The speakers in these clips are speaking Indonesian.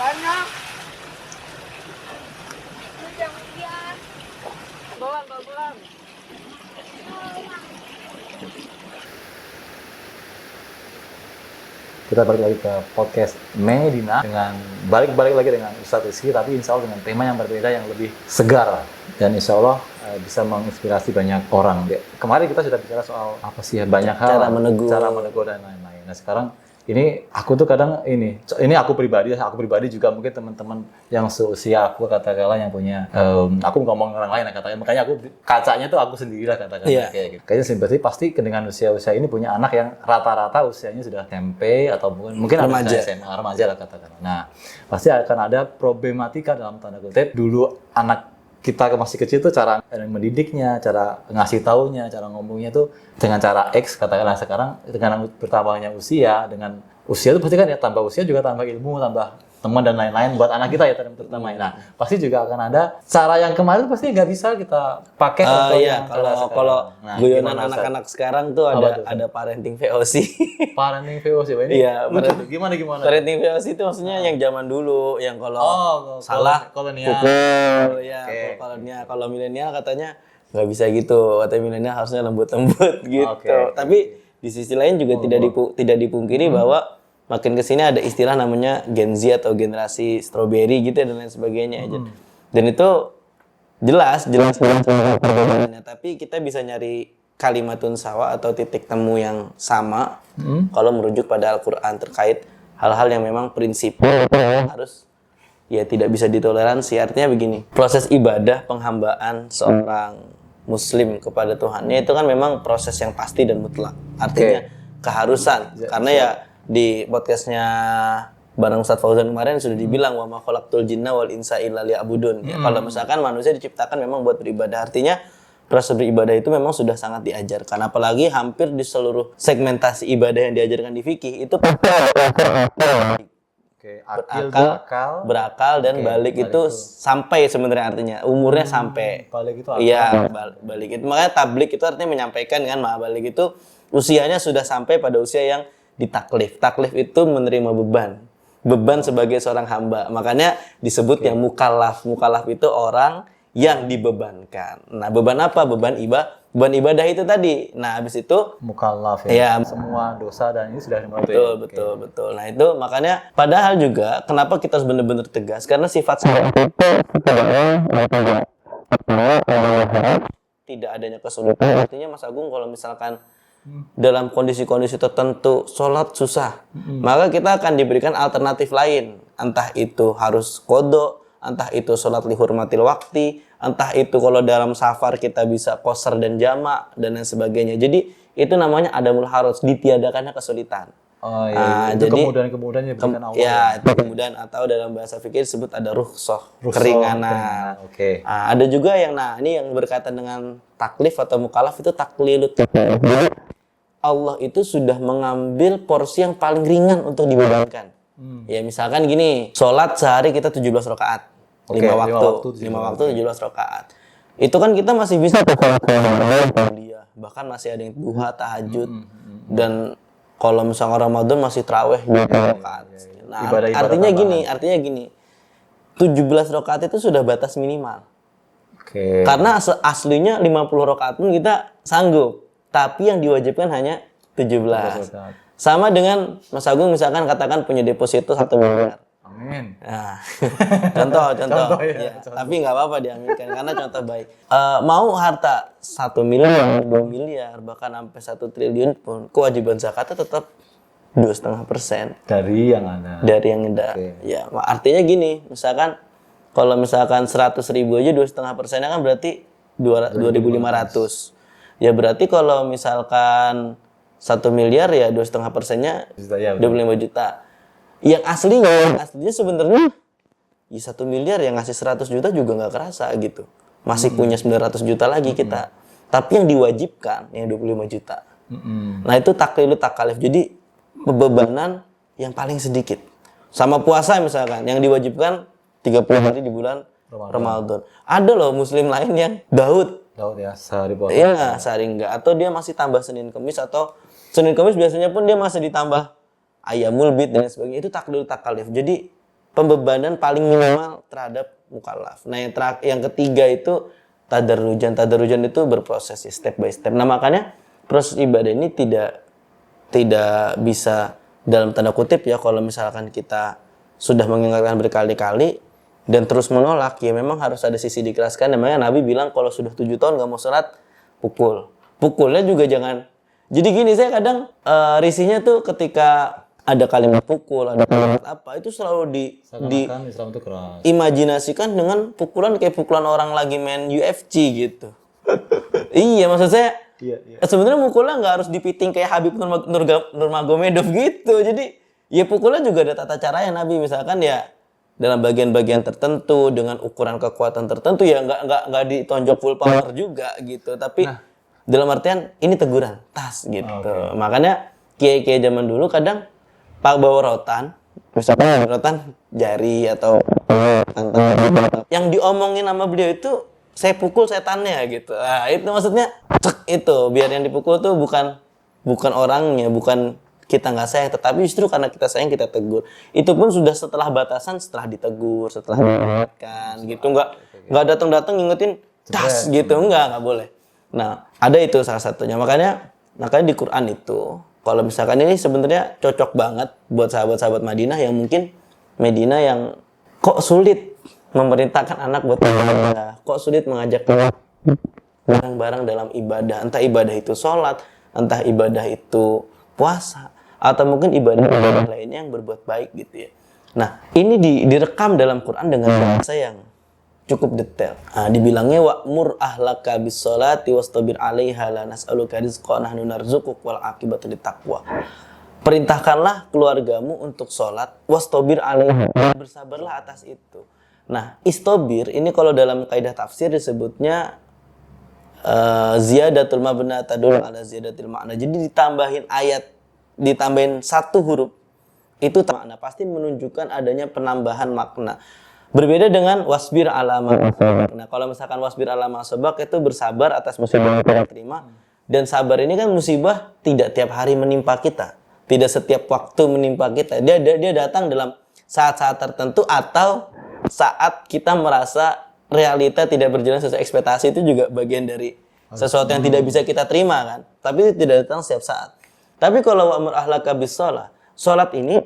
Banyak. Bulan. Kita balik lagi ke podcast Medina dengan balik lagi dengan Ustadz Rizky, tapi insya Allah dengan tema yang berbeda, yang lebih segar dan insya Allah bisa menginspirasi banyak orang. Kemarin kita sudah bicara soal apa sih ya, banyak hal, cara menegur dan lain-lain. Nah sekarang ini aku tuh kadang ini aku pribadi juga, mungkin teman-teman yang seusia aku katakanlah yang punya aku ngomong orang lain katakan, makanya aku kacanya tuh aku sendiri lah katakan. Kayak gitu. Kayaknya berarti pasti dengan usia ini punya anak yang rata-rata usianya sudah SMP atau mungkin remaja, SMA, remaja lah katakan. Nah pasti akan ada problematika dalam tanda kutip. Dulu anak kita masih kecil tuh cara mendidiknya, cara ngasih taunya, cara ngomongnya tuh dengan cara X katakanlah. Sekarang dengan bertambahnya usia, dengan usia itu pasti kan ya tambah usia juga tambah ilmu, tambah teman dan lain-lain buat anak kita ya terutama. Nah pasti juga akan ada cara yang kemarin pasti nggak bisa kita pakai untuk yang kalau guyonan anak-anak sekarang tuh ada parenting VOC. Parenting VOC ini gimana? Parenting VOC itu maksudnya yang zaman dulu, yang kalau salah pukul ya. Kalau milenial katanya nggak bisa gitu, katanya milenial harusnya lembut-lembut gitu. Tapi di sisi lain juga tidak dipungkiri bahwa makin kesini ada istilah namanya Gen Z atau generasi strawberry gitu dan lain sebagainya aja. Dan itu jelas perbedaannya. Tapi kita bisa nyari kalimatun sawa atau titik temu yang sama kalau merujuk pada Al-Quran terkait hal-hal yang memang prinsipil harus ya tidak bisa ditoleransi. Artinya begini, proses ibadah penghambaan seorang Muslim kepada Tuhannya itu kan memang proses yang pasti dan mutlak. Artinya keharusan. Karena ya di podcastnya bareng Ustadz Fauzan kemarin sudah dibilang wa ma khalaqtul jinna wal insa illa liya'budun. Ya, kalau misalkan manusia diciptakan memang buat beribadah, artinya proses beribadah itu memang sudah sangat diajarkan. Apalagi hampir di seluruh segmentasi ibadah yang diajarkan di fikih itu pasti berakal dan balik itu sampai sebenarnya artinya umurnya sampai balik itu akal. Iya, balik itu makanya tablik itu artinya menyampaikan kan, balik itu usianya sudah sampai pada usia yang ditaklif. Taklif itu menerima beban sebagai seorang hamba. Makanya disebut yang mukallaf. Mukallaf itu orang yang dibebankan. Nah, beban apa? Beban ibadah itu tadi. Nah, habis itu mukallaf ya. Semua dosa dan ini sudah betul. Nah, itu makanya padahal juga kenapa kita harus benar-benar tegas, karena sifat tidak adanya kesulitan. Artinya Mas Agung kalau misalkan dalam kondisi-kondisi tertentu sholat susah, maka kita akan diberikan alternatif lain, entah itu harus qodho, entah itu sholat lihurmatil wakti, entah itu kalau dalam safar kita bisa qasar dan jamak dan lain sebagainya. Jadi itu namanya adamul haraj, ditiadakannya kesulitan. Itu jadi kemudahan yang diberikan Allah. Ya, itu kemudahan, atau dalam bahasa fikih disebut ada rukhsah, keringanan. Ada juga yang ini yang berkaitan dengan taklif atau mukallaf itu taklilut. Allah itu sudah mengambil porsi yang paling ringan untuk dibebankan. Ya misalkan gini, sholat sehari kita 17 rakaat. 5 waktu 17 rakaat. Itu kan kita masih bisa dia. Bahkan masih ada yang duha, tahajud. Dan kalau misalnya Ramadan masih tarawih 20 rakaat. Nah, artinya gini. 17 rakaat itu sudah batas minimal. Karena aslinya 50 rakaat pun kita sanggup. Tapi yang diwajibkan hanya 17. Sama dengan Mas Agung misalkan katakan punya deposito 1 miliar. Amin. Nah, contoh. Ya. Tapi nggak apa-apa diaminkan karena contoh baik. Mau harta 1 miliar, 2 miliar, bahkan sampai 1 triliun pun kewajiban zakatnya tetap 2,5% dari yang ada. Ya, artinya gini, misalkan kalau misalkan 100.000 aja 2,5%-nya kan berarti 2.500. Ya berarti kalau misalkan 1 miliar ya 2,5%-nya 25 juta. Yang aslinya sebenarnya ya 1 miliar yang ngasih 100 juta juga nggak kerasa gitu. Masih punya 900 juta lagi kita. Tapi yang diwajibkan yang 25 juta. Nah itu takalif. Jadi bebanan yang paling sedikit. Sama puasa misalkan yang diwajibkan 30 hari di bulan Ramadan. Ada loh muslim lain yang Daud ya, sehari puasa. Iya, sehari enggak. Atau dia masih tambah Senin Kamis, atau Senin Kamis biasanya pun dia masih ditambah Ayamul Bid dan sebagainya. Itu taklif. Jadi pembebanan paling minimal terhadap mukallaf. Nah, yang ketiga itu tadarrujan. Tadarrujan itu berproses ya, step by step. Nah, makanya proses ibadah ini tidak bisa dalam tanda kutip ya, kalau misalkan kita sudah mengingatkan berkali-kali dan terus menolak, ya memang harus ada sisi dikeraskan. Namanya Nabi bilang kalau sudah 7 tahun nggak mau sholat, pukul. Pukulnya juga jangan. Jadi gini, saya kadang risihnya tuh ketika ada kalimat pukul, ada kalimat apa, itu selalu Islam itu keras. imajinasikan dengan pukulan kayak pukulan orang lagi main UFC gitu. Iya, maksud saya sebenarnya mukulnya nggak harus dipiting kayak Habib Nurmagomedov gitu. Jadi ya pukulnya juga ada tata caranya Nabi, misalkan ya dalam bagian-bagian tertentu dengan ukuran kekuatan tertentu, ya nggak ditonjok full power juga gitu. Tapi dalam artian ini teguran, tas gitu. Okay. Makanya kiai-kiai zaman dulu kadang pak bawa rotan, misalkan rotan jari atau yang diomongin sama beliau itu saya pukul setannya gitu. Nah, itu maksudnya cek itu biar yang dipukul tuh bukan orangnya, bukan kita nggak sayang, tetapi justru karena kita sayang kita tegur. Itu pun sudah setelah batasan, setelah ditegur, setelah diingatkan gitu, nggak datang ngingetin tas gitu, nggak boleh. Nah, ada itu salah satunya. Makanya di Quran itu kalau misalkan ini sebenarnya cocok banget buat sahabat-sahabat Madinah yang mungkin Medina yang kok sulit memerintahkan anak buat ibadah, kok sulit mengajak bareng-bareng dalam ibadah, entah ibadah itu sholat, entah ibadah itu puasa, atau mungkin ibadah lainnya yang berbuat baik gitu ya. Nah, ini direkam dalam Quran dengan bahasa yang cukup detail. Nah, dibilangnya wa'mur ahlaka bis-sholati wastabir 'alaiha la nas'aluka rizqan nahnu narzuquk wal 'aqibatu littaqwa. Perintahkanlah keluargamu untuk sholat, wastabir 'alaiha, bersabarlah atas itu. Nah, istobir ini kalau dalam kaidah tafsir disebutnya ziyadatul mabna tadul ala ziyadatil makna. Jadi ditambahin satu huruf itu makna pasti menunjukkan adanya penambahan makna. Berbeda dengan wasbir ala ma asabak. Nah, kalau misalkan wasbir ala ma asabak itu bersabar atas musibah yang kita terima, dan sabar ini kan musibah tidak tiap hari menimpa kita, tidak setiap waktu menimpa kita. Dia datang dalam saat-saat tertentu atau saat kita merasa realita tidak berjalan sesuai ekspektasi. Itu juga bagian dari sesuatu yang tidak bisa kita terima kan, tapi tidak datang setiap saat. Tapi kalau wa'mur ahlaka bis-shalah, salat ini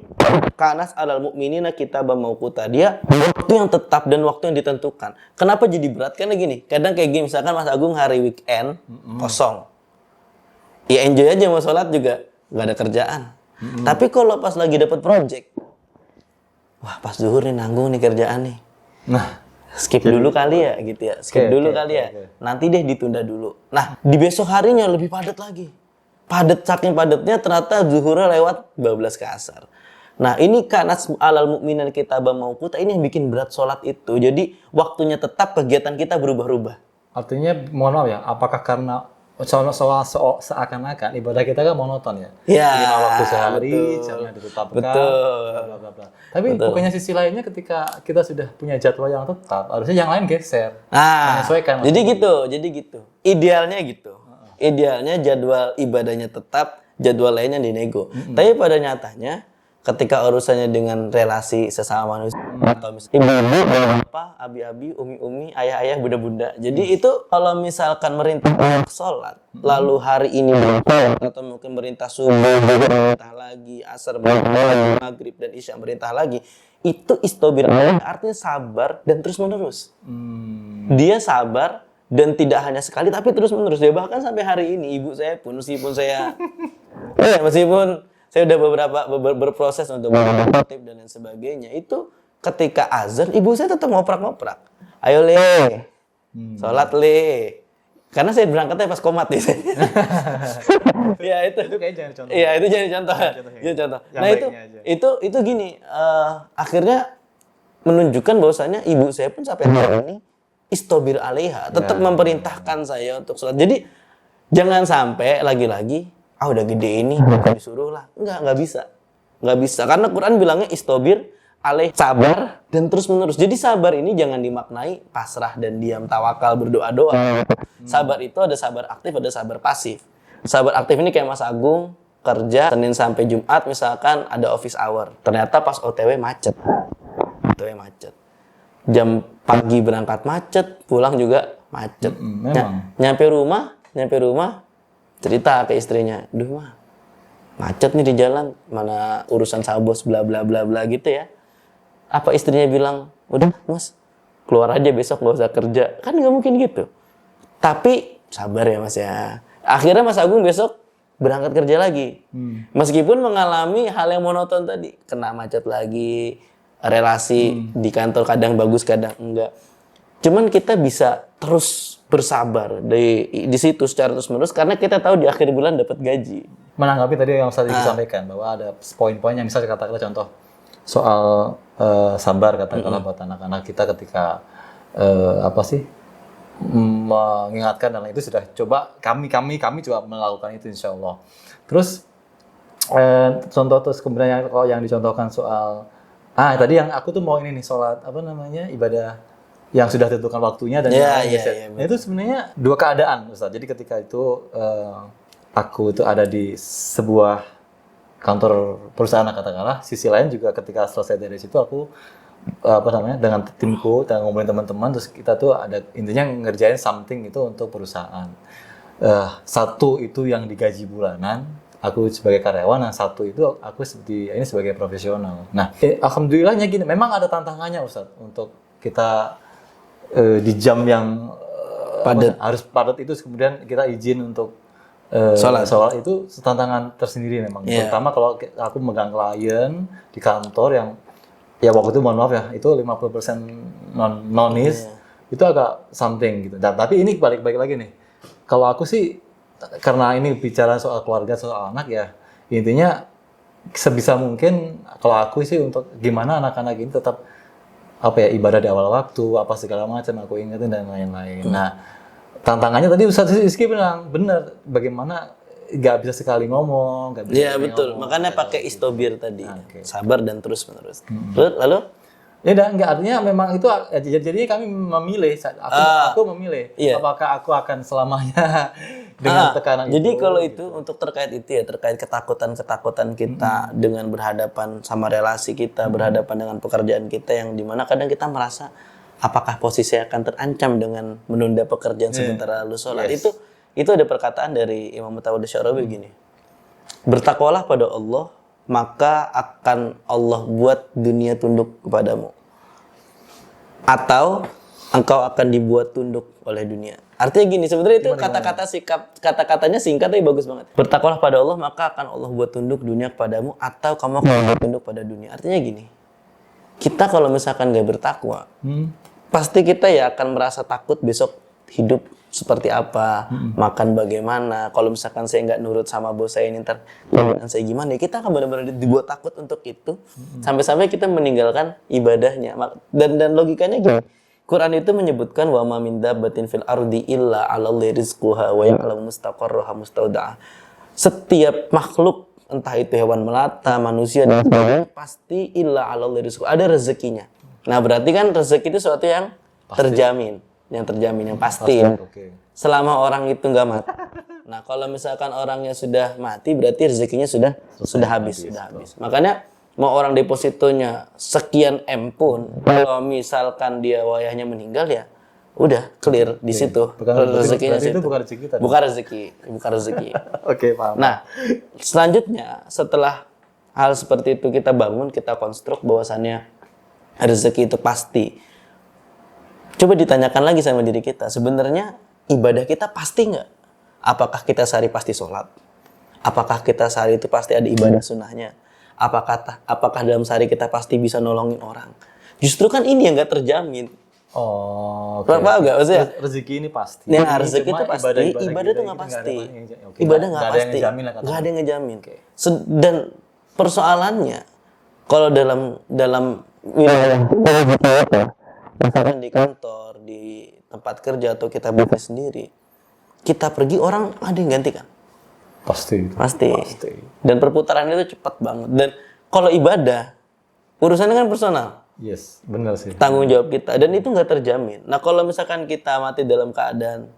kanas alal mukminina kitaban mauquta, dia waktu yang tetap dan waktu yang ditentukan. Kenapa jadi berat? Karena gini, kadang kayak gini, misalkan Mas Agung hari weekend kosong, ya enjoy aja mau salat juga, nggak ada kerjaan. Tapi kalau pas lagi dapat project, wah pas zuhur nih nanggung nih kerjaan nih. Nah, skip dulu kali ya gitu ya. Skip dulu kali ya. Nanti deh ditunda dulu. Nah, di besok harinya lebih padat lagi. Saking padatnya ternyata zuhurnya lewat 12 ke asar. Nah, ini kanat alal mukminin kitaban mauquta, ini yang bikin berat sholat itu. Jadi waktunya tetap, kegiatan kita berubah-ubah. Artinya mohon maaf ya, apakah karena seakan-akan ibadah kita kan monoton ya? Ya, 5 waktu sehari, jamnya ditetapkan. Bla, bla, bla. Tapi pokoknya sisi lainnya ketika kita sudah punya jadwal yang tetap, harusnya yang lain geser. Menyesuaikan. Jadi gitu. Idealnya gitu. Idealnya jadwal ibadahnya tetap, jadwal lainnya dinego. Tapi pada nyatanya ketika urusannya dengan relasi sesama manusia atau misalnya ibu-ibu, bapak, abi-abi, umi-umi, ayah-ayah, bunda-bunda. Jadi itu kalau misalkan merintah sholat, lalu hari ini atau mungkin merintah subuh, merintah lagi, asar, merintah maghrib dan isya merintah lagi, itu istobir, artinya sabar dan terus menerus. Dia sabar dan tidak hanya sekali tapi terus menerus. Dia bahkan sampai hari ini ibu saya pun meskipun saya udah berproses untuk berkhotib dan lain sebagainya, itu ketika azan ibu saya tetap ngoprak-ngoprak, ayo le, sholat le, karena saya berangkatnya pas komat nih. Ya itu kayak jangan contoh. Iya itu jadi contoh. Nah itu gini, akhirnya menunjukkan bahwasanya ibu saya pun sampai hari ini istobir alaiha, tetap memperintahkan saya untuk sholat. Jadi jangan sampai lagi-lagi udah gede ini disuruh lah. Nggak bisa. Karena Quran bilangnya istobir alaih, sabar dan terus menerus. Jadi sabar ini jangan dimaknai pasrah dan diam, tawakal, berdoa-doa. Sabar itu ada sabar aktif, ada sabar pasif. Sabar aktif ini kayak Mas Agung kerja Senin sampai Jumat, misalkan ada office hour. Ternyata pas OTW macet. jatuhnya macet. Jam pagi berangkat macet, pulang juga macet. Memang. Nyampe rumah cerita ke istrinya, "Duh mah, macet nih di jalan, mana urusan sabos bla bla bla bla," gitu ya. Apa istrinya bilang, "Udah Mas, keluar aja besok, nggak usah kerja." Kan nggak mungkin gitu. Tapi sabar ya Mas ya. Akhirnya Mas Agung besok berangkat kerja lagi. Meskipun mengalami hal yang monoton tadi, kena macet lagi, relasi di kantor kadang bagus kadang enggak. Cuman kita bisa terus bersabar di situ secara terus-menerus karena kita tahu di akhir bulan dapat gaji. Menanggapi tadi yang tadi disampaikan bahwa ada poin-poin yang bisa katakanlah contoh soal sabar katakanlah buat anak-anak kita ketika mengingatkan dan itu sudah coba kami coba melakukan itu insya Allah. Terus contoh terus kemudian yang dicontohkan soal tadi yang aku tuh mau ini nih sholat ibadah yang sudah ditentukan waktunya dan nah, itu sebenarnya dua keadaan Ustaz. Jadi ketika itu aku itu ada di sebuah kantor perusahaan katakanlah, sisi lain juga ketika selesai dari situ aku dengan timku dan ngobrolin teman-teman terus kita tuh ada intinya ngerjain something itu untuk perusahaan. Satu itu yang digaji bulanan, aku sebagai karyawan, yang satu itu aku ini sebagai profesional. Nah, alhamdulillahnya gini, memang ada tantangannya Ustaz untuk kita di jam yang harus padat itu kemudian kita izin untuk sholat itu tantangan tersendiri memang. Terutama kalau aku megang klien di kantor yang ya waktu itu mohon maaf ya, itu 50% nonis, itu agak something gitu. Dan tapi ini balik lagi nih. Kalau aku sih karena ini bicara soal keluarga, soal anak ya, intinya sebisa mungkin kalau aku sih untuk gimana anak-anak ini tetap ibadah di awal waktu, apa segala macam aku ingetin dan lain-lain. Nah, tantangannya tadi Ustaz Rizky bilang benar, bagaimana nggak bisa sekali ngomong, nggak bisa. Iya betul, makanya pakai istobir tadi, sabar dan terus menerus. Lalu? Ya dan nggak, artinya memang itu jadinya kami memilih, aku memilih apakah aku akan selamanya dengan tekanan jadi itu. Kalau itu untuk terkait itu ya, terkait ketakutan kita dengan berhadapan sama relasi kita, berhadapan dengan pekerjaan kita yang dimana kadang kita merasa apakah posisi akan terancam dengan menunda pekerjaan sebentar lalu sholat. Itu ada perkataan dari Imam Mutawadir Syarawi gini, bertakwalah pada Allah maka akan Allah buat dunia tunduk kepadamu, atau engkau akan dibuat tunduk oleh dunia. Artinya gini, sebenarnya itu kata-katanya singkat tapi bagus banget. Bertakwalah pada Allah maka akan Allah buat tunduk dunia kepadamu, atau kamu akan buat tunduk pada dunia. Artinya gini, kita kalau misalkan gak bertakwa, pasti kita ya akan merasa takut besok hidup seperti apa, makan bagaimana. Kalau misalkan saya nggak nurut sama bos saya ini ntar dan saya gimana, kita akan benar-benar dibuat takut untuk itu, sampai-sampai kita meninggalkan ibadahnya. Dan logikanya gini, Quran itu menyebutkan wa ma min dabbatin fil ardi illa 'alallahi rizquha wa ya'lamu mustaqarraha mustaudaha. Setiap makhluk, entah itu hewan melata, manusia dan sebagainya, pasti illa 'alallahi rizquha, ada rezekinya. Nah, berarti kan rezeki itu sesuatu yang terjamin, yang pasti ya. Selama orang itu nggak mati. Nah, kalau misalkan orangnya sudah mati, berarti rezekinya sudah habis. Makanya mau orang depositonya sekian M pun, kalau misalkan dia wayahnya meninggal ya udah clear di situ. Rezekinya itu bukan rezeki tadi. Bukan rezeki. Oke, paham. Nah, selanjutnya setelah hal seperti itu kita bangun, kita konstruk bahwasannya rezeki itu pasti. Coba ditanyakan lagi sama diri kita, sebenarnya ibadah kita pasti nggak? Apakah kita sehari pasti sholat? Apakah kita sehari itu pasti ada ibadah sunnahnya? Apakah dalam sehari kita pasti bisa nolongin orang? Justru kan ini yang nggak terjamin. Paham nggak maksudnya? Rezeki ini pasti. Nah, rezeki itu pasti, ibadah itu nggak pasti. Ibadah nggak pasti. Nggak ada yang ngejamin. Dan persoalannya, kalau dalam wilayah misalkan di kantor, di tempat kerja, atau kita bisnis sendiri, kita pergi orang ada yang gantikan. Pasti. Dan perputaran itu cepat banget. Dan kalau ibadah, urusannya kan personal. Yes, benar sih. Tanggung jawab kita, dan itu nggak terjamin. Nah, kalau misalkan kita mati dalam keadaan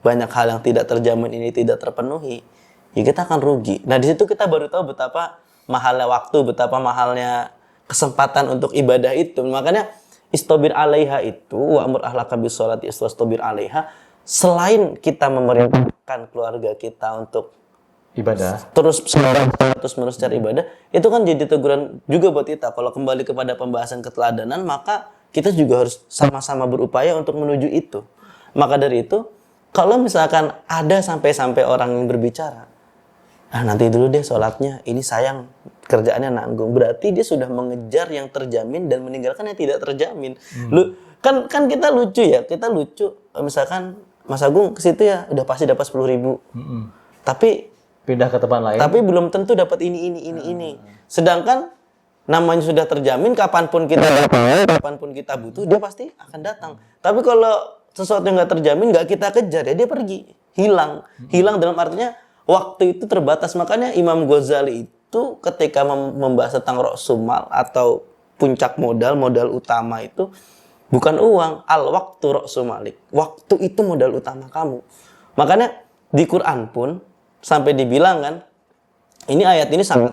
banyak hal yang tidak terjamin ini tidak terpenuhi, ya kita akan rugi. Nah, di situ kita baru tahu betapa mahalnya waktu, betapa mahalnya kesempatan untuk ibadah itu. Makanya istabir 'alaiha itu wa amur ahlaka bis sholati wastabir 'alaiha, selain kita memerintahkan keluarga kita untuk Ibadah. terus menerus cari ibadah, itu kan jadi teguran juga buat kita. Kalau kembali kepada pembahasan keteladanan, maka kita juga harus sama-sama berupaya untuk menuju itu. Maka dari itu, kalau misalkan ada sampai orang yang berbicara, nanti dulu deh sholatnya, ini sayang kerjaannya nanggung, berarti dia sudah mengejar yang terjamin dan meninggalkan yang tidak terjamin. Lu kan kita lucu ya, misalkan Mas Agung ke situ ya udah pasti dapat 10.000. Tapi Pindah ke tempat lain. Tapi belum tentu dapat ini. Sedangkan namanya sudah terjamin, kapanpun kita butuh, dia pasti akan datang. Tapi kalau sesuatu yang nggak terjamin, nggak kita kejar, ya dia pergi, hilang. Hilang dalam artinya waktu itu terbatas. Makanya Imam Ghazali itu ketika membahas tentang ra'sumal atau puncak modal utama itu bukan uang, al-waktu ra'sumalik. Waktu itu modal utama kamu. Makanya di Quran pun sampai dibilang kan, ini ayat ini sangat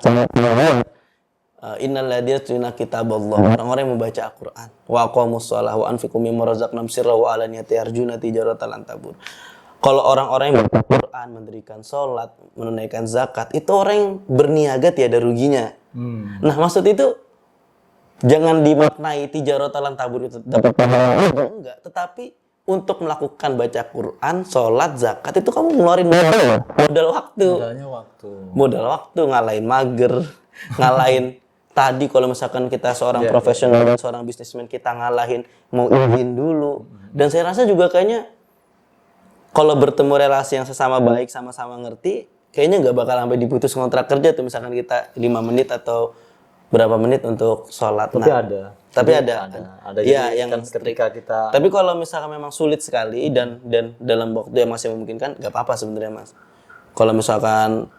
innal ladzina yatluna kitaballah, orang-orang yang membaca Al-Qur'an, wa aqamus shalah wa anfiqu mimma razaqnahum sirran wa alaniyatan yarjuna tijaratan lan tabur. Kalau orang-orang yang membaca Al-Qur'an, mendirikan salat, menunaikan zakat, itu orang yang berniaga tiada ruginya. Nah, maksud itu jangan dimaknai tijaratan lan tabur itu dapat pahala enggak, tetapi untuk melakukan baca Quran, sholat, zakat itu kamu ngeluarin modal waktu. Modal waktu, ngalahin mager, ngalahin tadi kalau misalkan kita seorang profesional dan seorang bisnismen, kita ngalahin mau izin dulu. Dan saya rasa juga kayaknya kalau bertemu relasi yang sesama baik, sama-sama ngerti, kayaknya nggak bakal sampai diputus kontrak kerja tuh, misalkan kita 5 menit atau berapa menit untuk sholat. Tapi ada ya yang kan ketika kita. Tapi kalau misalkan memang sulit sekali dan dalam waktu yang masih memungkinkan, nggak apa-apa sebenarnya Mas. Kalau misalkan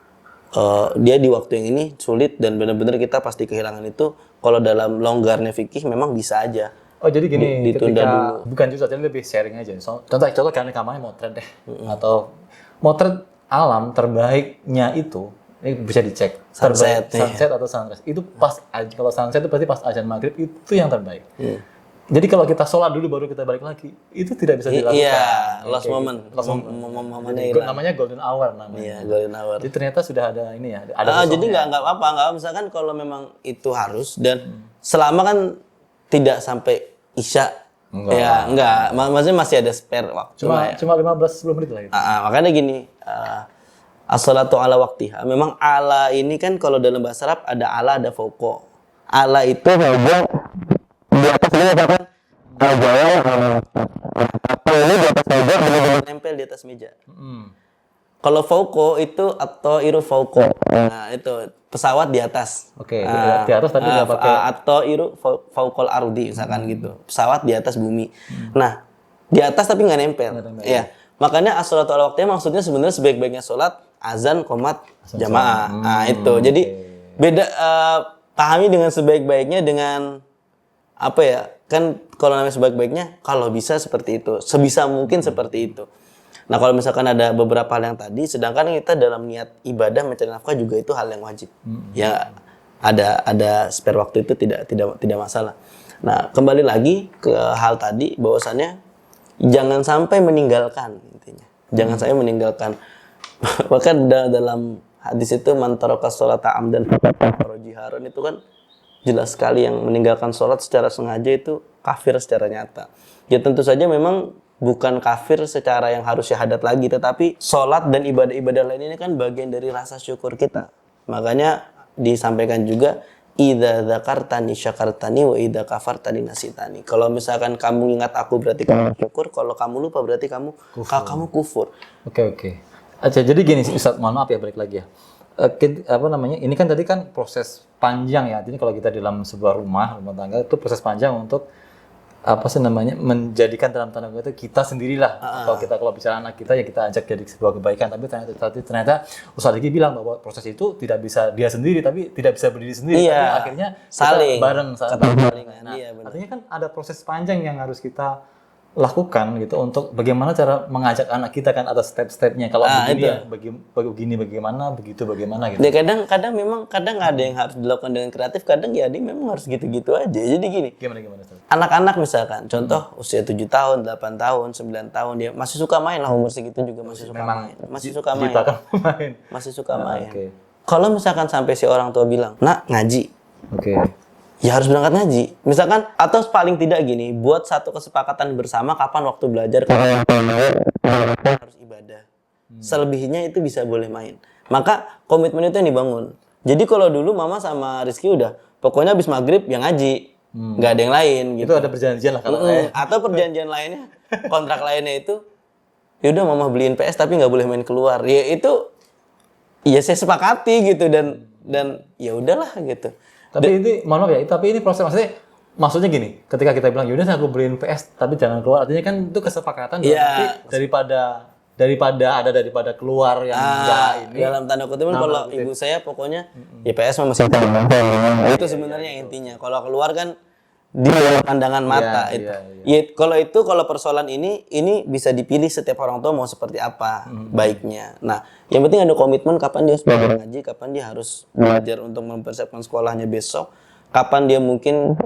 dia di waktu yang ini sulit dan benar-benar kita pasti kehilangan itu, kalau dalam longgarnya fikih memang bisa aja. Oh jadi gini, ditunda ketika dulu. Bukan juga, jadi lebih sharing aja. Contoh karena kamarnya motret deh, atau motret alam terbaiknya itu. Ini bisa dicek sunset atau sunrise itu pas, kalau sunset itu pasti pas azan maghrib, itu yang terbaik. Jadi kalau kita sholat dulu baru kita balik lagi, itu tidak bisa dilakukan. Iya, lost moment. Namanya golden hour namanya. Iya, golden hour. Jadi ternyata sudah ada ini ya. Jadi nggak apa-apa, misalkan kalau memang itu harus dan selama kan tidak sampai isya. Enggak. Maksudnya masih ada spare waktu. Cuma 15-10 menit lah gitu. Makanya gini, as-salatu ala waktiha. Memang ala ini kan kalau dalam bahasa Arab ada ala, ada fauqa. Ala itu di atas ini misalkan apa ini di atas meja, benar-benar nempel di atas meja. Kalau fauqa itu at-tairu fauqa. Nah, itu pesawat di atas. Oke, di atas tadi enggak pakai at-tairu fauqal ardi misalkan gitu. Pesawat di atas bumi. Nah, di atas tapi enggak nempel. Iya. Makanya as-salatu ala waktiha maksudnya sebenarnya sebaik-baiknya salat azan, qomat, jamaah. Nah, itu. Jadi beda, pahami dengan sebaik-baiknya dengan apa ya? Kan kalau namanya sebaik-baiknya kalau bisa seperti itu, sebisa mungkin seperti itu. Nah, kalau misalkan ada beberapa hal yang tadi, sedangkan kita dalam niat ibadah mencari nafkah juga itu hal yang wajib. Ya ada spare waktu itu tidak masalah. Nah, kembali lagi ke hal tadi bahwasannya jangan sampai meninggalkan intinya. Jangan sampai meninggalkan. Bahkan dalam hadis itu man taraka sholata amdan faqad jiharan, itu kan jelas sekali yang meninggalkan sholat secara sengaja itu kafir secara nyata. Ya tentu saja memang bukan kafir secara yang harus syahadat lagi, tetapi sholat dan ibadah-ibadah lain ini kan bagian dari rasa syukur kita. Makanya disampaikan juga idza dzakartani syakartani wa idza kafartani nasitani. Kalau misalkan kamu ingat aku berarti kamu syukur, kalau kamu lupa berarti kamu kufur. Oke. Aja, jadi gini Ustaz, mohon maaf ya, balik lagi ya. Ini kan tadi kan proses panjang ya. Jadi kalau kita dalam sebuah rumah tangga itu proses panjang untuk menjadikan dalam tanda kutip kita sendirilah. Atau kita kalau bicara anak kita ya kita ajak jadi sebuah kebaikan. Tapi ternyata Ustaz Diki bilang bahwa proses itu tidak bisa dia sendiri, tapi tidak bisa berdiri sendiri. Iya, tapi akhirnya saling kita bareng. Nah, artinya kan ada proses panjang yang harus kita lakukan gitu untuk bagaimana cara mengajak anak kita kan atas step-stepnya kalau begini itu. ya begini bagaimana begitu bagaimana gitu. Ya kadang ada yang harus dilakukan dengan kreatif, kadang ya dia memang harus gitu-gitu aja. Jadi gini. Gimana? Anak-anak misalkan, contoh usia 7 tahun, 8 tahun, 9 tahun dia masih suka main lah, umur segitu juga masih suka main. Masih suka main. Masih suka main. Okay. Kalau misalkan sampai si orang tua bilang, "Nak, ngaji." Oke. Ya harus berangkat ngaji. Misalkan atau paling tidak gini, buat satu kesepakatan bersama kapan waktu belajar, kapan harus ibadah. Selebihnya itu bisa boleh main. Maka komitmen itu yang dibangun. Jadi kalau dulu Mama sama Rizky udah pokoknya habis maghrib yang ngaji. Nggak ada yang lain gitu. Itu ada perjanjian lah kalau atau perjanjian lainnya, kontrak lainnya itu yaudah Mama beliin PS tapi nggak boleh main keluar. Ya itu ya saya sepakati gitu dan ya udahlah gitu. Tapi ini mohon maaf ya, tapi ini proses maksudnya gini, ketika kita bilang yaudah aku beliin PS tapi jangan keluar, artinya kan itu kesepakatan daripada keluar yang enggak ini. Dalam tanda kutip kalau ibu saya pokoknya ya PS masih itu sebenarnya intinya. Kalau keluar kan di pandangan mata itu. Ya kalau persoalan ini bisa dipilih setiap orang tua mau seperti apa baiknya. Nah, yang penting ada komitmen kapan dia harus belajar ngaji, kapan dia harus belajar untuk mempersiapkan sekolahnya besok, kapan dia mungkin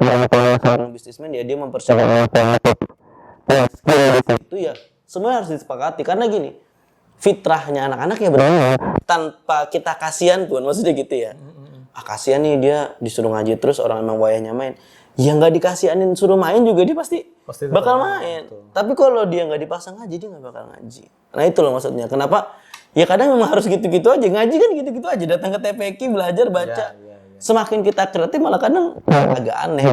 seorang bisnismen ya dia mempersiapkan itu ya semua harus disepakati karena gini, fitrahnya anak-anak ya benar tanpa kita kasihan pun maksudnya gitu ya. Kasihan nih dia disuruh ngaji terus orang emang wayahnya main. Ya nggak dikasihanin suruh main juga dia pasti bakal main. Betul. Tapi kalau dia nggak dipaksa ngaji dia nggak bakal ngaji. Nah itu loh maksudnya. Kenapa? Ya kadang memang harus gitu-gitu aja. Ngaji kan gitu-gitu aja. Datang ke TPQ belajar baca. Semakin kita kreatif malah kadang agak aneh.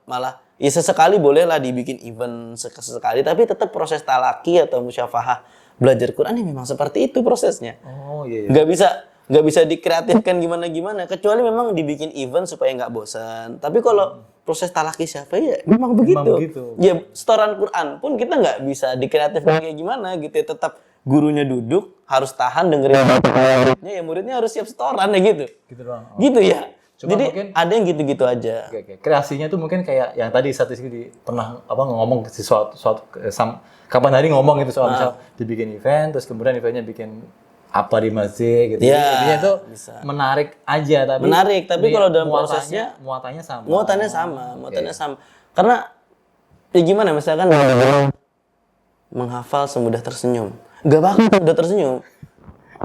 Malah ya sesekali bolehlah dibikin event sesekali. Tapi tetap proses talaki atau musyafahah belajar Quran ini memang seperti itu prosesnya. Nggak bisa dikreatifkan gimana-gimana. Kecuali memang dibikin event supaya nggak bosan. Tapi kalau proses talaki siapa ya memang begitu. Ya setoran Quran pun kita nggak bisa dikreatifkan kayak gimana gitu ya. Tetap gurunya duduk harus tahan dengerin muridnya ya muridnya harus siap setoran ya gitu. Gitu doang. Gitu ya. Cuma jadi mungkin ada yang gitu-gitu aja. Kreasinya tuh mungkin kayak yang tadi statistik pernah ngomong sesuatu kapan hari ngomong itu soal misal dibikin event terus kemudian eventnya bikin apa di masjid gitu. Ya, intinya itu menarik aja tapi kalau dalam prosesnya muatannya sama. Karena ya gimana misalkan menghafal semudah tersenyum. Enggak bakal udah tersenyum.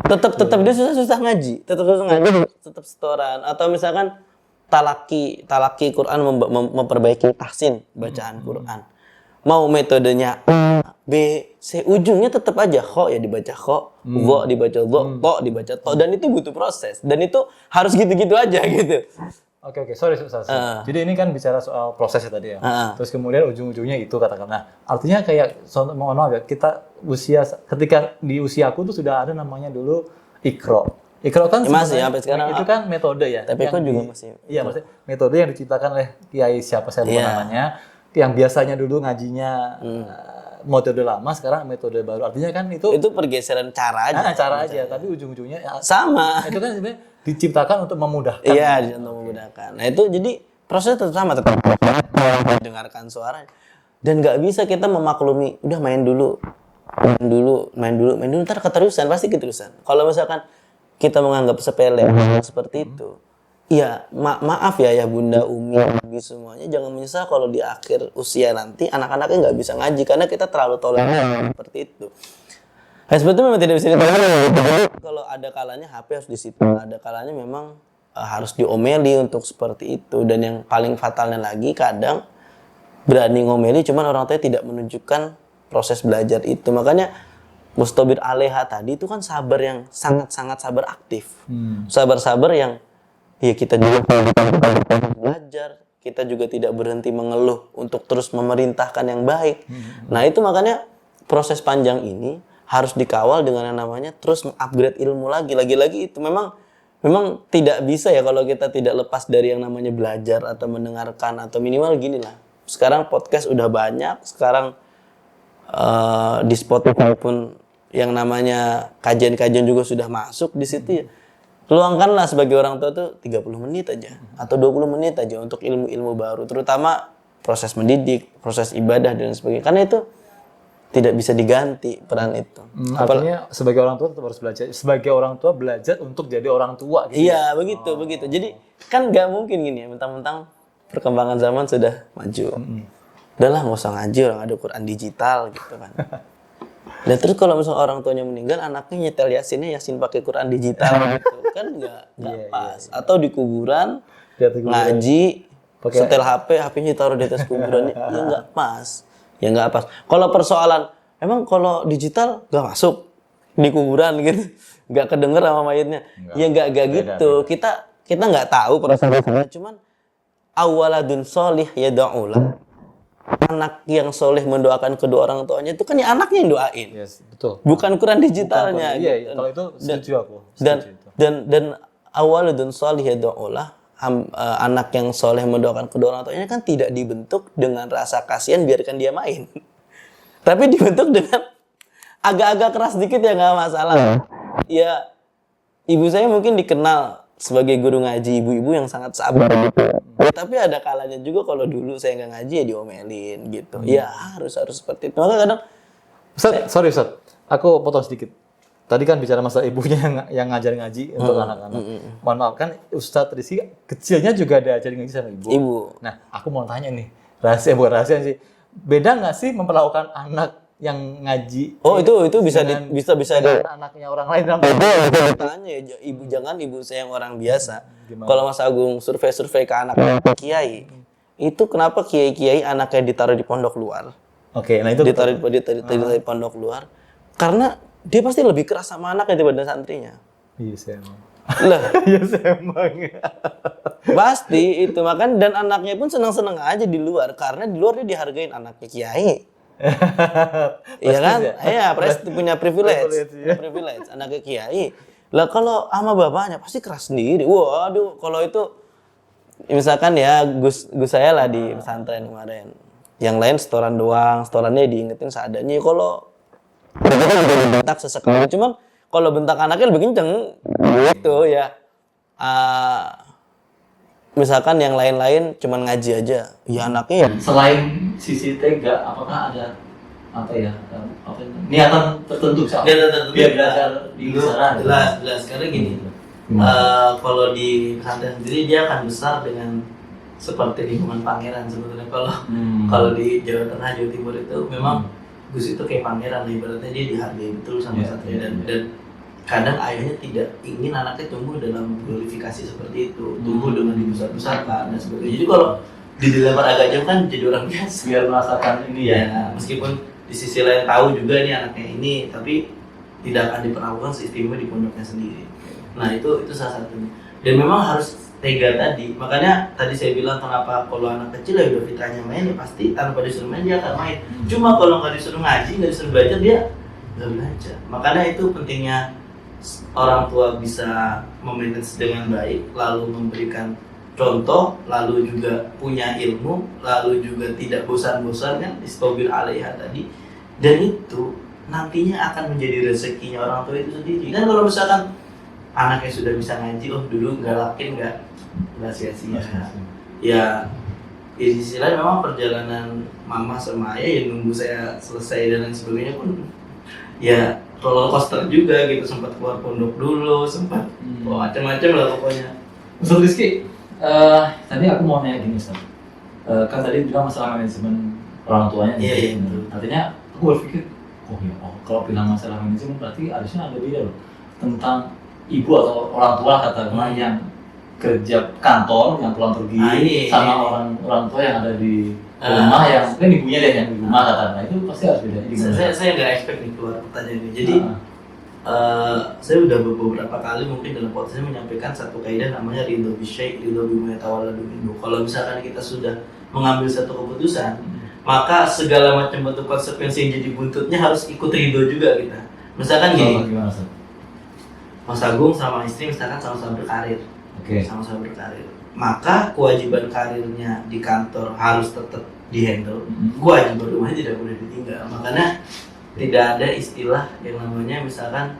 Tetap dia susah ngaji, tetap setoran atau misalkan talaki Quran memperbaiki tahsin bacaan Quran. Mau metodenya A, B, C, ujungnya tetap aja kho ya dibaca kho, wo dibaca wo, to dibaca to, dan itu butuh proses dan itu harus gitu-gitu aja gitu. Oke, sorry. Jadi ini kan bicara soal prosesnya tadi ya. Terus kemudian ujung-ujungnya itu katakan. Nah, artinya kayak mohon maaf ya, kita ketika di usiaku tuh sudah ada namanya dulu Iqra. Iqra kan masih sampai sekarang itu kan metode ya. Tapi itu juga masih. Iya, maksudnya metode yang diciptakan oleh kiai siapa saya lupa namanya. Yang biasanya dulu ngajinya metode lama, sekarang metode baru. Artinya kan itu pergeseran cara aja. Cara aja, tapi ujung-ujungnya sama. Itu kan sebenarnya diciptakan untuk memudahkan. Iya, untuk memudahkan. Nah itu jadi prosesnya tetap sama, tetap mendengarkan suaranya. Dan nggak bisa kita memaklumi, udah main dulu, ntar keterusan, pasti keterusan. Kalau misalkan kita menganggap sepele seperti itu, ya maaf ya bunda, umi, abi semuanya jangan menyesal kalau di akhir usia nanti anak-anaknya nggak bisa ngaji karena kita terlalu toleran seperti itu. Nah, sebetulnya memang tidak bisa ditolerir. Kalau ada kalanya HP harus disita, ada kalanya memang harus diomeli untuk seperti itu. Dan yang paling fatalnya lagi kadang berani ngomeli cuman orang tua tidak menunjukkan proses belajar itu. Makanya Mustabir Aleha tadi itu kan sabar yang sangat-sangat sabar aktif. Sabar-sabar yang ya kita juga belajar, kita juga tidak berhenti mengeluh untuk terus memerintahkan yang baik. Nah itu makanya proses panjang ini harus dikawal dengan yang namanya terus mengupgrade ilmu lagi itu memang tidak bisa ya kalau kita tidak lepas dari yang namanya belajar atau mendengarkan atau minimal gini lah. Sekarang podcast udah banyak, sekarang di Spotify pun yang namanya kajian-kajian juga sudah masuk di situ ya. Luangkanlah sebagai orang tua tuh 30 menit aja atau 20 menit aja untuk ilmu-ilmu baru, terutama proses mendidik, proses ibadah dan sebagainya. Karena itu tidak bisa diganti peran itu. Artinya sebagai orang tua tetap harus belajar. Sebagai orang tua belajar untuk jadi orang tua. Gitu. Iya, begitu. Jadi kan nggak mungkin gini ya, mentang-mentang perkembangan zaman sudah maju. Udahlah nggak usah ngaji, orang ada Quran digital gitu kan. Dan terus kalau misalnya orang tuanya meninggal, anaknya nyetel yasinnya yasin pakai Quran digital gitu kan nggak pas. Atau di kuburan ngaji, setel HP-nya taruh di atas kuburan, ya nggak pas. Ya nggak pas. Kalau persoalan, emang kalau digital nggak masuk di kuburan gitu, nggak kedenger sama mayatnya. Ya nggak gitu. Kita nggak tahu prosesnya. Cuman awaladun solih yad'ulah. Anak yang soleh mendoakan kedua orang tuanya itu kan ya anaknya yang doain. Yes, betul. Bukan Quran digitalnya. Iya, kalau itu setuju aku. Dan awaladun solih yad'ulah. Anak yang soleh mendoakan kedua orang tuanya kan tidak dibentuk dengan rasa kasihan biarkan dia main. Tapi dibentuk dengan agak-agak keras dikit ya nggak masalah. Ya, ibu saya mungkin dikenal sebagai guru ngaji, ibu-ibu yang sangat sabar gitu. Tapi ada kalanya juga kalau dulu saya nggak ngaji ya diomelin gitu. Ya harus seperti itu. Maka kadang Ustaz, aku potong sedikit. Tadi kan bicara masalah ibunya yang ngajar ngaji untuk anak-anak. Mohon maaf, kan Ustadz Rizky kecilnya juga ada ajarin ngaji sama ibu. Nah, aku mau tanya nih, bukan rahasia sih. Beda nggak sih memperlakukan anak yang ngaji? Oh, itu bisa anaknya orang lain. Tanya ya, ibu saya yang orang biasa. Kalau Mas Agung survei ke anak kiai, itu kenapa kiai anaknya ditaruh di pondok luar? Oke, nah itu ditaruh di pondok luar. Karena dia pasti lebih keras sama anaknya daripada santrinya. Iya, emang. Lah, iya emang. Pasti itu makan, dan anaknya pun senang-senang aja di luar karena di luar dia dihargain anaknya kiai. Iya kan? Iya, punya privilege. Privilege anaknya kiai. Lah kalau sama bapaknya pasti keras sendiri. Waduh, kalau itu misalkan ya Gus saya lah di pesantren kemarin. Yang lain setorannya diingetin seadanya. Kalau bentak sesekali, cuman kalau bentak anaknya lebih kenceng gitu ya. Misalkan yang lain-lain cuman ngaji aja, ya anaknya ya. Selain sisi tega, apakah ada niatan tertentu biar belajar di sana? Jelas. Karena gini, kalau di pesantren sendiri dia akan besar dengan seperti lingkungan pangeran sebetulnya. Kalau di Jawa Tengah, Jawa Timur itu memang Gus itu kayak pangeran, ibaratnya dia dihargai betul sama santri dan kadang ayahnya tidak ingin anaknya tumbuh dalam glorifikasi seperti itu, tumbuh dengan dibesar-besarkan dan sebagainya. Jadi kalau dilempar agak jauh kan jadi orang biasa. Biar merasakan ini ya. Meskipun di sisi lain tahu juga nih anaknya ini, tapi tidak akan diperlakukan seistimewa di pondoknya sendiri. Nah itu salah satunya. Dan memang harus tega tadi. Makanya tadi saya bilang kenapa kalau anak kecil ya udah fitrahnya main ya pasti tanpa disuruh main dia akan main. Cuma kalau nggak disuruh ngaji, nggak disuruh belajar dia nggak belajar. Makanya itu pentingnya orang tua bisa memanage dengan baik, lalu memberikan contoh, lalu juga punya ilmu, lalu juga tidak bosan-bosan kan, istobil alaiha tadi. Dan itu nantinya akan menjadi rezekinya orang tua itu sendiri. Kan kalau misalkan anaknya sudah bisa ngaji, dulu galakin nggak sia-sia. Ya di sisi lain memang perjalanan mama sama ayah yang nunggu saya selesai dan lain sebagainya pun ya roller coaster juga gitu, sempat keluar pondok dulu, sempat macam-macam lah pokoknya. Ustaz Rizky, tadi aku mau nanya gini Ustaz, kan tadi bilang masalah manajemen orang tuanya. Iya. Artinya aku berpikir, kalau bilang masalah manajemen berarti harusnya ada beda loh tentang ibu atau orang tua katakanlah yang kerja kantor, yang pulang pergi, sama orang tua yang ada di rumah, yang mungkin ibunya deh yang di rumah katakanlah, itu pasti harus beda. Saya nggak expect nih keluar pertanyaan ini. Jadi saya udah beberapa kali mungkin dalam podcast saya menyampaikan satu kaidah namanya ridho bisyai, ridho bima tawalladu minhu. Kalau misalkan kita sudah mengambil satu keputusan, maka segala macam bentuk konsekuensi yang jadi buntutnya harus ikut ridho juga kita. Misalkan gini, Mas Agung sama istri misalkan sama-sama berkarir, sama-sama berkarir, maka kewajiban karirnya di kantor harus tetap dihandle, kewajiban rumahnya tidak boleh ditinggal. Makanya tidak ada istilah yang namanya misalkan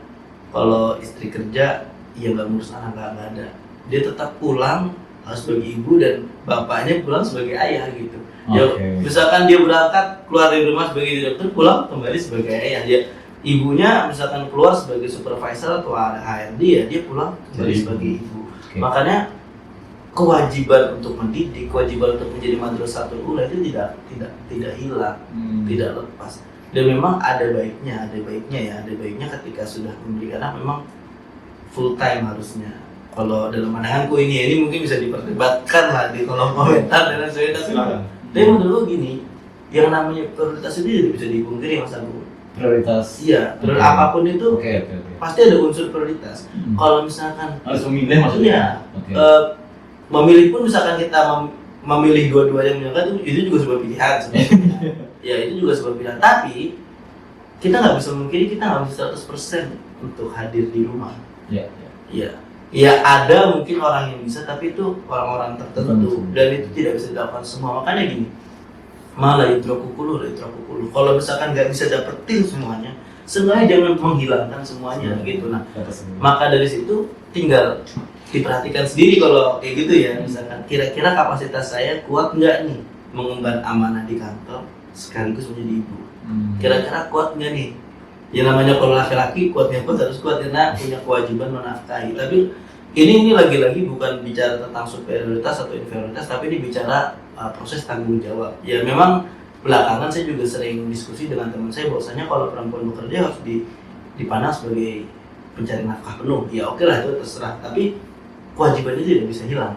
kalau istri kerja ya nggak ngurus anak, nggak ada. Dia tetap pulang harus sebagai ibu dan bapaknya pulang sebagai ayah gitu. Ya, misalkan dia berangkat keluar dari rumah sebagai direktur, pulang kembali sebagai ayah. Ibunya misalkan keluar sebagai supervisor atau HRD, ya dia pulang kembali sebagai ibu. Makanya kewajiban untuk mendidik, kewajiban untuk menjadi madrasatul ula itu tidak hilang, tidak lepas. Dan memang ada baiknya ketika sudah memberi anak memang full time harusnya. Kalau dalam pandanganku ini mungkin bisa diperdebatkan lah di kolom komentar dan sebagainya. Tapi menurut gini, yang namanya prioritas itu tidak bisa dipungkiri Mas Agung. Prioritas? Iya, apapun itu pasti ada unsur prioritas. Kalau misalkan harus memilih maksudnya? Memilih pun misalkan kita memilih dua-duanya menyangka itu juga sebuah pilihan sebenarnya. Ya itu juga sebuah pilihan, tapi kita nggak bisa memungkiri, kita nggak bisa 100% untuk hadir di rumah. Ya ada mungkin orang yang bisa, tapi itu orang-orang tertentu dan itu tidak bisa dilakukan semua. Makanya gini, malah itraku kulu. Kalau misalkan nggak bisa dapetin semuanya, seenggaknya jangan menghilangkan semuanya gitu. Nah, maka dari situ tinggal diperhatikan sendiri kalau kayak gitu ya. Misalkan kira-kira kapasitas saya kuat nggak nih mengemban amanah di kantor sekaligus menjadi ibu. Kira-kira kuat nggak nih? Ya namanya kalau laki-laki kuatnya harus kuat karena punya kewajiban menafkahi. Tapi ini lagi-lagi bukan bicara tentang superioritas atau inferioritas, tapi ini bicara proses tanggung jawab. Ya memang belakangan saya juga sering diskusi dengan teman saya bahwasanya kalau perempuan bekerja harus dipandang sebagai pencari nafkah penuh. Ya oke lah, itu terserah. Tapi kewajiban itu tidak bisa hilang.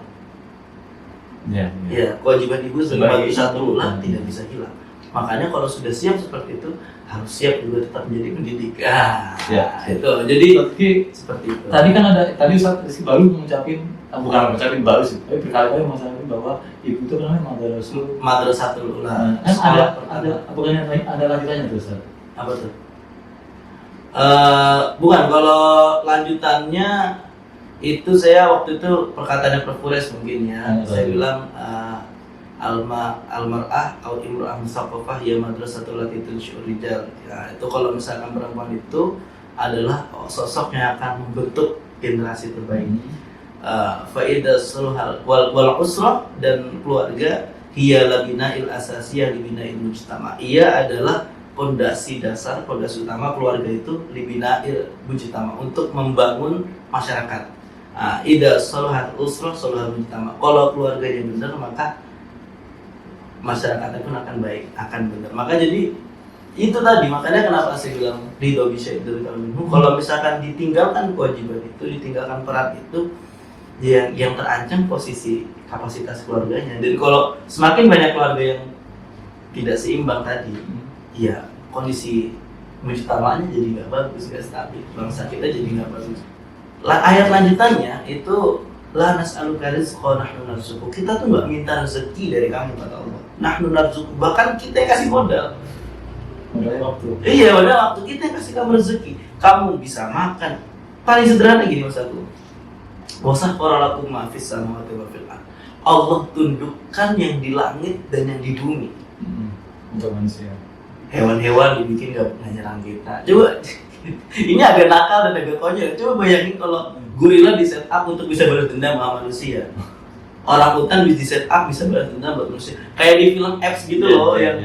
Ya kewajiban ibu sebagai satu lah tidak bisa hilang. Makanya kalau sudah siap seperti itu, harus siap juga tetap menjadi pendidik. Itu. Jadi seperti itu. Tadi Ustaz Rizky baru bukan baru sih, tapi berkali-kali masalahnya bahwa ibu itu namanya madrasatul ula. Ada lanjutannya tuh Ustaz? Apa tuh? Bukan, kalau lanjutannya itu saya waktu itu perkataannya Profures mungkin ya. Saya bilang almar'ah atau imra'ah musaqafah ya madrasatul lati tunsyi'ur rijal. Ya, itu kalau misalkan perempuan itu adalah sosok yang akan membentuk generasi terbaik. Faidah sulhal wal usrah, dan keluarga hiya labina'il asasiyah libina'il mujtama. Ia adalah pondasi dasar, pondasi utama keluarga itu libina'il mujtama, untuk membangun masyarakat. Ida sulhal usrah sulhal mujtama. Kalau keluarganya benar, maka masyarakatnya pun akan baik, akan benar. Maka jadi itu tadi, makanya kenapa saya bilang ridho bisyai dari minhu. Kalau misalkan ditinggalkan kewajiban itu, ditinggalkan peran itu, yang terancam posisi kapasitas keluarganya. Jadi kalau semakin banyak keluarga yang tidak seimbang tadi, ya kondisi mujtamanya jadi nggak bagus, nggak stabil, bangsa kita jadi nggak bagus. Ayat lanjutannya itu la nas'aluka rizqa nahnu narzuquk. Kita tuh nggak minta rezeki dari kamu, kata Allah. Nahnu narzuquk, bahkan kita yang kasih modal. Modal waktu. Iya, modal waktu, kita yang kasih kamu rezeki. Kamu bisa makan. Paling sederhana gini Mas Aku. Wasakhkhara lakum ma fis samawati wa fil ardh. Allah tundukkan yang di langit dan yang di bumi. Untuk manusia. Hewan-hewan dibikin nggak nyerang kita. Coba ini agak nakal dan agak konyol. Coba bayangin kalau gorila di set up untuk bisa balas dendam sama manusia. Orang hutan di set up bisa balas dendam buat manusia. Kayak di film X gitu loh, yang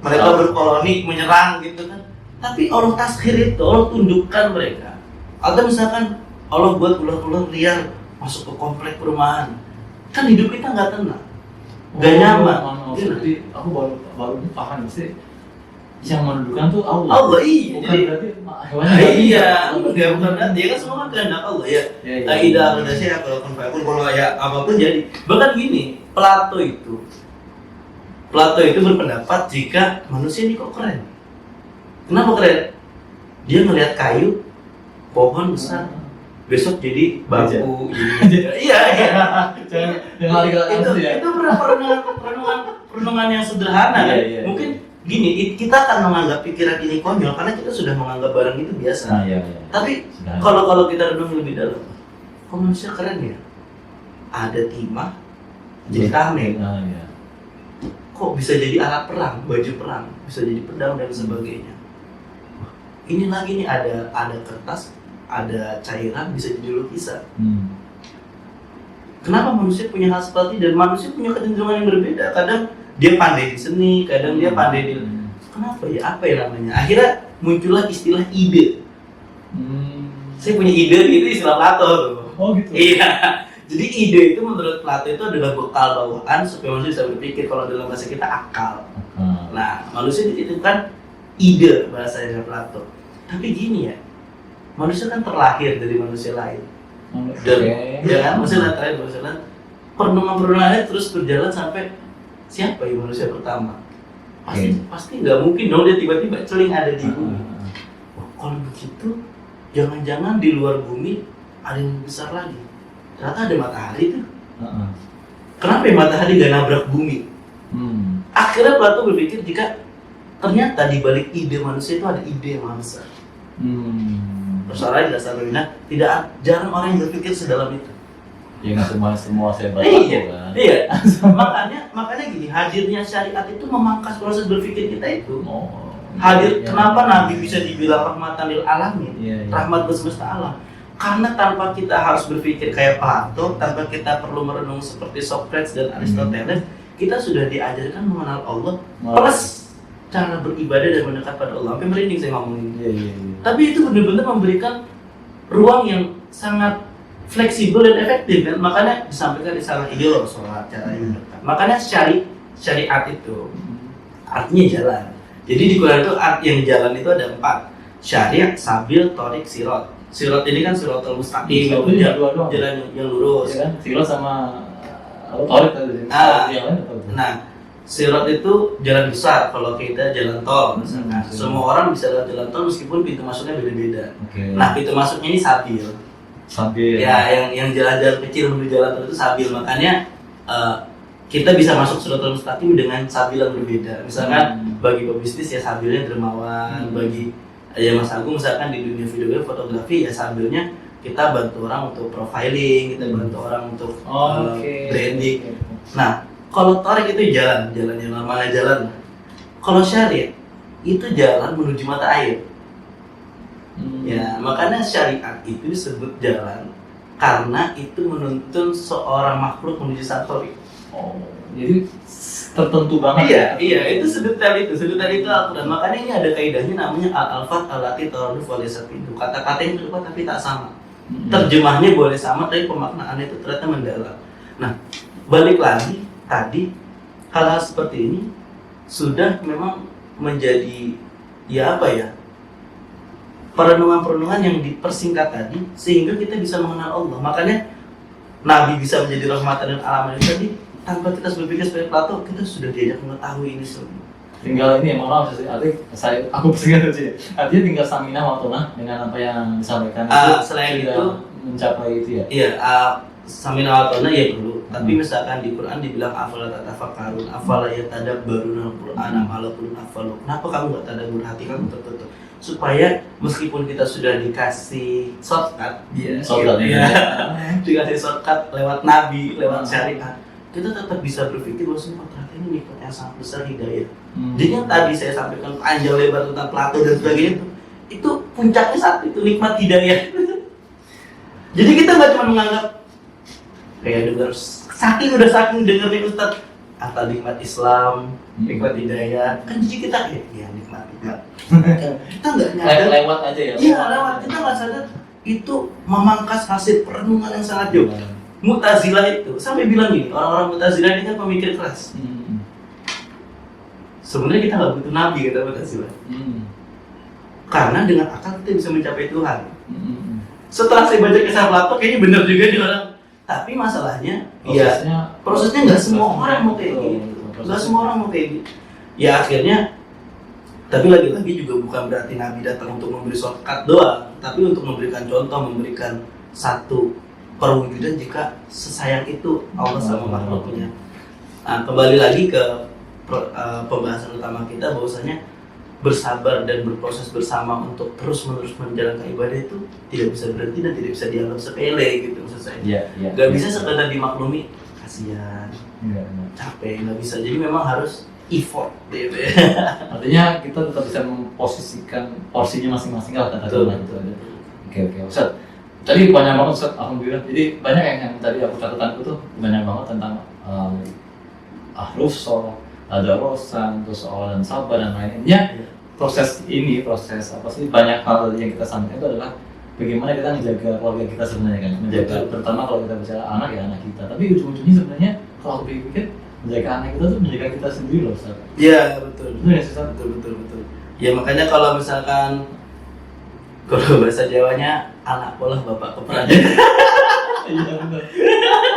mereka berkoloni menyerang gitu kan. Tapi Allah taskhir itu, Allah tundukkan mereka. Atau misalkan Allah buat ular-ular liar masuk ke komplek perumahan. Kan hidup kita nggak tenang, nggak nyaman. Jadi aku baru paham sih. Yang menentukan tuh Allah. Allah, iya. Bukan jadi berarti hewannya. Iya, enggak, bukan berarti. Ya kan semua kan kehendak Allah ya. Tidak ada saya kalau ya apapun jadi. Bahkan gini, Plato itu berpendapat jika manusia ini kok keren. Kenapa keren? Dia ngelihat kayu, pohon besar, besok jadi bambu. Iya. Itu perenungan yang sederhana. Mungkin gini, kita akan menganggap pikiran ini konyol karena kita sudah menganggap barang itu biasa. Tapi kalau kita renung lebih dalam, kok manusia keren ya? Ada timah, jadi tameng. Kok bisa jadi alat perang, baju perang, bisa jadi pedang dan sebagainya. Ini lagi nih ada kertas, ada cairan, bisa jadi lukisan. Kenapa manusia punya hal seperti, dan manusia punya kecenderungan yang berbeda. Kadang dia pandai di seni, kadang dia pandai di kenapa ya, apa ya namanya, akhirnya muncullah istilah ide. Saya punya ide, itu istilah Plato tuh. Oh gitu. Iya. Jadi ide itu menurut Plato itu adalah bekal bawaan supaya manusia bisa berpikir. Kalau dalam bahasa kita akal. Nah, manusia dititipkan ide bahasa Plato. Tapi gini ya, manusia kan terlahir dari manusia lain. Dan ya kan, manusia terakhir manusia lain. Perenungan-perenungannya terus berjalan sampai siapa ya manusia pertama? Pasti nggak mungkin dong dia tiba-tiba celing ada di bumi. Kalau begitu, jangan-jangan di luar bumi ada yang besar lagi. Ternyata ada matahari tuh. Kenapa ya matahari gak nabrak bumi? Akhirnya Plato berpikir jika ternyata di balik ide manusia itu ada ide yang maha besar. Persoalannya dasar benar, tidak jarang orang yang berpikir sedalam itu. Ya nggak semua saya baca kan. Iya. makanya gini, hadirnya syariat itu memangkas proses berpikir kita itu. Kenapa Nabi bisa dibilang rahmatan lil alamin, rahmat bersemesta alam? Karena tanpa kita harus berpikir kayak Plato, tanpa kita perlu merenung seperti Socrates dan Aristoteles, kita sudah diajarkan mengenal Allah plus cara beribadah dan mendekat pada Allah. Sampai merinding saya ngomongin. Tapi itu benar-benar memberikan ruang yang sangat fleksibel dan efektif kan. Makanya disampaikan di sana ideologi soal cara yang mendekat. Makanya syariat itu artinya jalan. Jadi di Quran itu yang jalan itu ada 4. Syariat, sabil, torik, sirot. Sirot ini kan siratul mustaqim, itu jalan yang lurus. Ya kan? Sirot sama torik tadi. Nah, sirot itu jalan besar. Kalau kita jalan tol misalkan. Semua orang bisa lewat jalan tol meskipun pintu masuknya beda-beda. Nah, pintu masuknya ini sabil. Ya, yang jalan-jalan kecil menuju jalan tol itu sabil. Makanya kita bisa masuk siratul mustaqim dengan sabil yang berbeda. Misalkan bagi pebisnis ya sabilnya dermawan, bagi ya Mas Agung misalkan di dunia video fotografi ya sabilnya kita bantu orang untuk profiling, kita bantu orang untuk branding. Nah, kalau tarik itu jalan yang namanya jalan. Kalau syariat itu jalan menuju mata air. Ya, makanya syariat itu disebut jalan karena itu menuntun seorang makhluk menuju satu. Jadi tertentu banget. Iya, itu sedetail itu Al-Quran. Makanya ini ada kaidahnya namanya al-alfat allati taraduf wa laysa pintu. Kata-kata yang berupa tapi tak sama. Terjemahnya boleh sama tapi pemaknaannya itu ternyata mendalam. Nah, balik lagi tadi hal-hal seperti ini sudah memang menjadi perenungan-perenungan yang dipersingkat tadi sehingga kita bisa mengenal Allah. Makanya Nabi bisa menjadi rahmatan dan alamin tadi tanpa kita berpikir seperti Plato, kita sudah diajak mengetahui ini semua. Tinggal ini mohon maaf aku persingkat aja. Artinya tinggal stamina waktunya dengan apa yang disampaikan selain itu mencapai itu ya. Iya, stamina waktunya ya perlu. Tapi misalkan di Quran dibilang afala tatafakkarun, afala yatadabbaruna al-Qur'an am ala qulubin aqfaluha. Kenapa kamu enggak tadabbur, hati kamu tertutup? Supaya meskipun kita sudah dikasih shortcut, dikasih shortcut lewat Nabi, lewat syariat, kita tetap bisa berpikir bahwa ternyata ini nikmat yang sangat besar hidayah. Jadi yang tadi saya sampaikan panjang lebar tentang Plato dan sebagainya itu puncaknya saat itu nikmat hidayah. Jadi kita nggak cuma menganggap kayak dengar saking dengerin Ustadz atau nikmat Islam, nikmat hidayah, kan jadi kita kayak ya nikmat. Kita nggak nyadar lewat aja ya. Iya lewat, kita nggak sadar itu memangkas hasil perenungan yang sangat jauh. Mu'tazilah itu sampai bilang gini, orang-orang Mu'tazilah ini kan pemikir keras. Sebenarnya kita nggak butuh nabi kata Mu'tazilah. Karena dengan akal kita bisa mencapai Tuhan. Setelah saya baca kisah Plato, kayaknya benar juga nih orang. Tapi masalahnya, prosesnya nggak semua orang mau kayak gitu. Nggak semua orang mau kayak gitu. Ya akhirnya, tapi lagi-lagi juga bukan berarti nabi datang untuk memberi shortcut doang, tapi untuk memberikan contoh, memberikan satu perwujudan jika sesayang itu Allah sama makhluknya. Nah, kembali lagi ke pembahasan utama kita bahwasanya bersabar dan berproses bersama untuk terus-menerus menjalankan ibadah itu tidak bisa berhenti dan tidak bisa dianggap sepele gitu maksud saya. Gak bisa sekedar dimaklumi, kasihan, capek, gak bisa. Jadi memang harus effort gitu ya. Artinya kita tetap bisa memposisikan porsinya masing-masing lah kata itu. Oke, Ustaz. Tadi banyak banget Ustaz, alhamdulillah. Jadi banyak yang tadi aku catatanku tuh banyak banget tentang ahruf, ada rosan, persoalan sabar dan lainnya. Proses apa sih, banyak hal yang kita sampaikan itu adalah bagaimana kita menjaga keluarga kita sebenarnya kan, menjaga pertama kalau kita bicara anak ya anak kita, tapi ujung-ujungnya sebenarnya kalau aku pikir menjaga anak kita tuh menjaga kita sendiri loh Ustaz. Iya betul. Betul ya Ustaz? Betul. Ya makanya kalau misalkan kalau bahasa Jawanya anak pola bapak keperannya. Iya benar.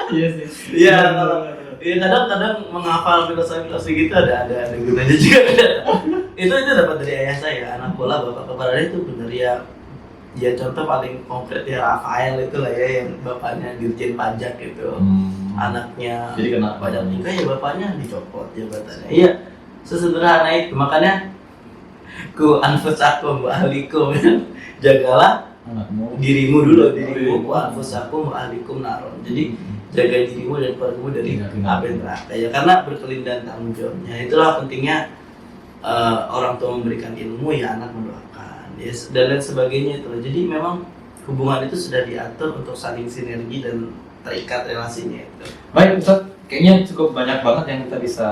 Iya sih. Iya kalau kadang-kadang menghafal filosofi gitu ada gunanya juga. itu dapat dari ayah saya, anak pola bapak keperannya itu benar ya. Ya contoh paling konkret ya Rafael itu lah ya, yang bapaknya dirjen pajak gitu. Anaknya jadi kena pajak nikah ya bapaknya dicopot jabatannya. Iya, sesederhana itu. Makanya ku anfusakum wa ahlikum, jagalah dirimu dulu, dirimu wa anfusakum wa ahlikum naron. Jadi jaga dirimu dan keluargamu dari api neraka ya, karena berkelindahan tanggung jawabnya. Itulah pentingnya orang tua memberikan ilmu ya anak mendoakan, yes, dan lain sebagainya itu. Jadi memang hubungan itu sudah diatur untuk saling sinergi dan terikat relasinya itu. Baik Ustaz, kayaknya cukup banyak banget yang kita bisa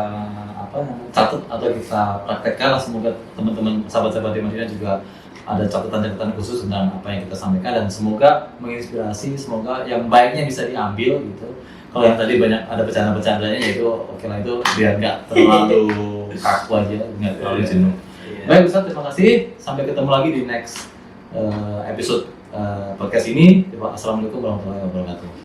catat atau kita praktekkan. Semoga teman-teman sahabat-sahabat di Madinah juga ada catatan-catatan khusus tentang apa yang kita sampaikan, dan semoga menginspirasi, semoga yang baiknya bisa diambil gitu. Kalau yang tadi banyak ada bercanda-bercandanya ya itu oke lah, itu biar nggak terlalu kaku aja, nggak terlalu jenuh. Baik Ustaz, terima kasih. Sampai ketemu lagi di next episode podcast ini. Assalamualaikum warahmatullahi wabarakatuh.